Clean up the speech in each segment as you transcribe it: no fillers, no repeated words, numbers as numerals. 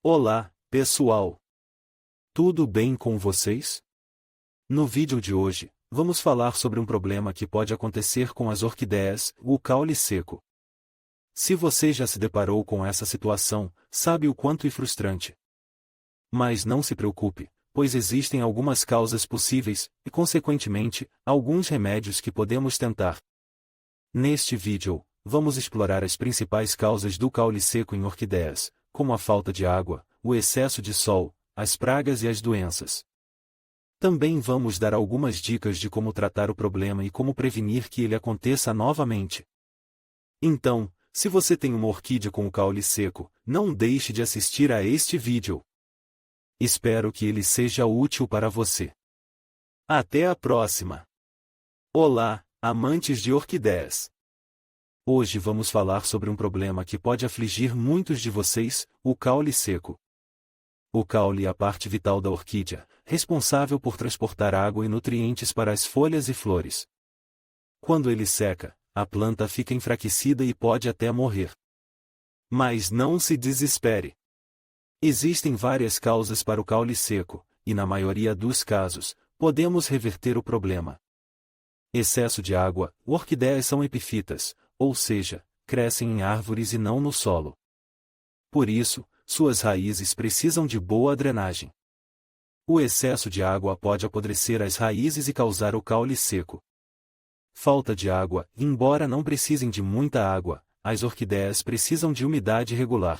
Olá, pessoal! Tudo bem com vocês? No vídeo de hoje, vamos falar sobre um problema que pode acontecer com as orquídeas, o caule seco. Se você já se deparou com essa situação, sabe o quanto é frustrante. Mas não se preocupe, pois existem algumas causas possíveis, e consequentemente, alguns remédios que podemos tentar. Neste vídeo, vamos explorar as principais causas do caule seco em orquídeas, como a falta de água, o excesso de sol, as pragas e as doenças. Também vamos dar algumas dicas de como tratar o problema e como prevenir que ele aconteça novamente. Então, se você tem uma orquídea com o caule seco, não deixe de assistir a este vídeo. Espero que ele seja útil para você. Até a próxima! Olá, amantes de orquídeas! Hoje vamos falar sobre um problema que pode afligir muitos de vocês, o caule seco. O caule é a parte vital da orquídea, responsável por transportar água e nutrientes para as folhas e flores. Quando ele seca, a planta fica enfraquecida e pode até morrer. Mas não se desespere. Existem várias causas para o caule seco, e na maioria dos casos, podemos reverter o problema. Excesso de água: orquídeas são epífitas, ou seja, crescem em árvores e não no solo. Por isso, suas raízes precisam de boa drenagem. O excesso de água pode apodrecer as raízes e causar o caule seco. Falta de água: embora não precisem de muita água, as orquídeas precisam de umidade regular.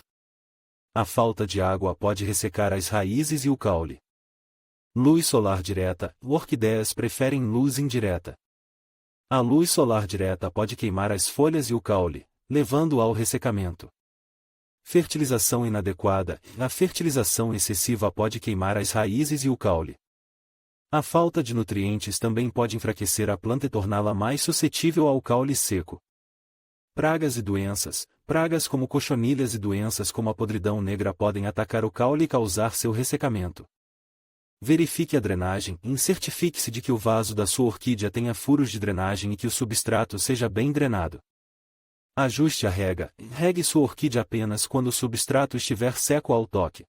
A falta de água pode ressecar as raízes e o caule. Luz solar direta: orquídeas preferem luz indireta. A luz solar direta pode queimar as folhas e o caule, levando ao ressecamento. Fertilização inadequada: a fertilização excessiva pode queimar as raízes e o caule. A falta de nutrientes também pode enfraquecer a planta e torná-la mais suscetível ao caule seco. Pragas e doenças: pragas como cochonilhas e doenças como a podridão negra podem atacar o caule e causar seu ressecamento. Verifique a drenagem e certifique-se de que o vaso da sua orquídea tenha furos de drenagem e que o substrato seja bem drenado. Ajuste a rega: regue sua orquídea apenas quando o substrato estiver seco ao toque.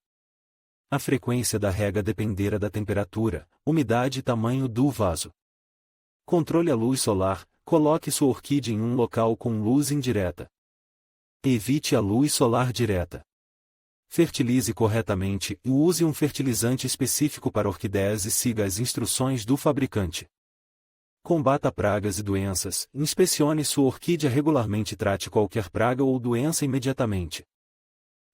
A frequência da rega dependerá da temperatura, umidade e tamanho do vaso. Controle a luz solar: coloque sua orquídea em um local com luz indireta. Evite a luz solar direta. Fertilize corretamente e use um fertilizante específico para orquídeas e siga as instruções do fabricante. Combata pragas e doenças: inspecione sua orquídea regularmente e trate qualquer praga ou doença imediatamente.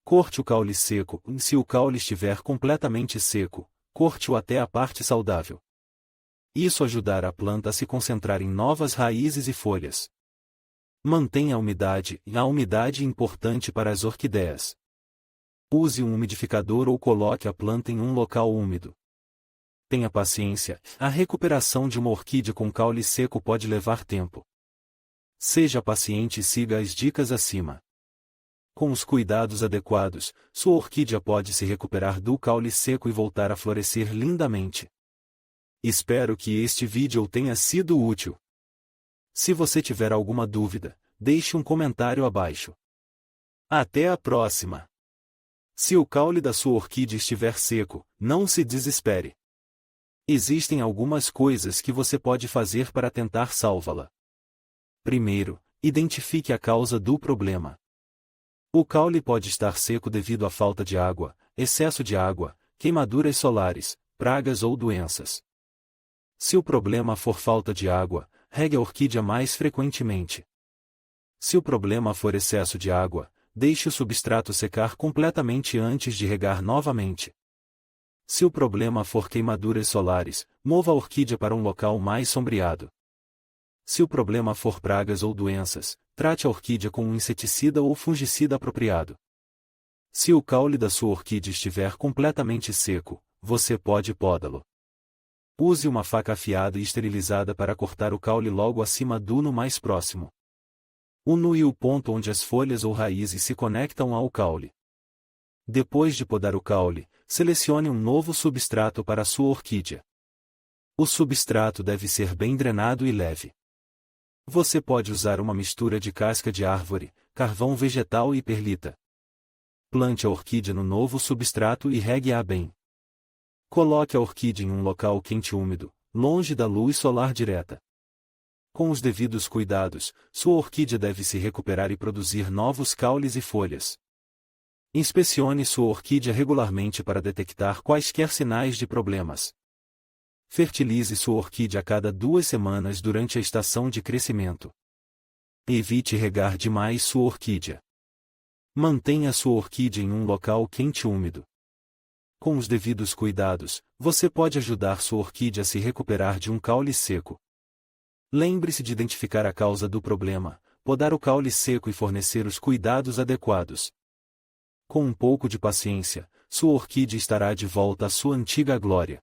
Corte o caule seco: se o caule estiver completamente seco, corte-o até a parte saudável. Isso ajudará a planta a se concentrar em novas raízes e folhas. Mantenha a umidade: a umidade é importante para as orquídeas. Use um umidificador ou coloque a planta em um local úmido. Tenha paciência: a recuperação de uma orquídea com caule seco pode levar tempo. Seja paciente e siga as dicas acima. Com os cuidados adequados, sua orquídea pode se recuperar do caule seco e voltar a florescer lindamente. Espero que este vídeo tenha sido útil. Se você tiver alguma dúvida, deixe um comentário abaixo. Até a próxima! Se o caule da sua orquídea estiver seco, não se desespere. Existem algumas coisas que você pode fazer para tentar salvá-la. Primeiro, identifique a causa do problema. O caule pode estar seco devido à falta de água, excesso de água, queimaduras solares, pragas ou doenças. Se o problema for falta de água, regue a orquídea mais frequentemente. Se o problema for excesso de água, deixe o substrato secar completamente antes de regar novamente. Se o problema for queimaduras solares, mova a orquídea para um local mais sombreado. Se o problema for pragas ou doenças, trate a orquídea com um inseticida ou fungicida apropriado. Se o caule da sua orquídea estiver completamente seco, você pode podá-lo. Use uma faca afiada e esterilizada para cortar o caule logo acima do nó mais próximo. Une o ponto onde as folhas ou raízes se conectam ao caule. Depois de podar o caule, selecione um novo substrato para a sua orquídea. O substrato deve ser bem drenado e leve. Você pode usar uma mistura de casca de árvore, carvão vegetal e perlita. Plante a orquídea no novo substrato e regue-a bem. Coloque a orquídea em um local quente e úmido, longe da luz solar direta. Com os devidos cuidados, sua orquídea deve se recuperar e produzir novos caules e folhas. Inspecione sua orquídea regularmente para detectar quaisquer sinais de problemas. Fertilize sua orquídea a cada 2 semanas durante a estação de crescimento. Evite regar demais sua orquídea. Mantenha sua orquídea em um local quente e úmido. Com os devidos cuidados, você pode ajudar sua orquídea a se recuperar de um caule seco. Lembre-se de identificar a causa do problema, podar o caule seco e fornecer os cuidados adequados. Com um pouco de paciência, sua orquídea estará de volta à sua antiga glória.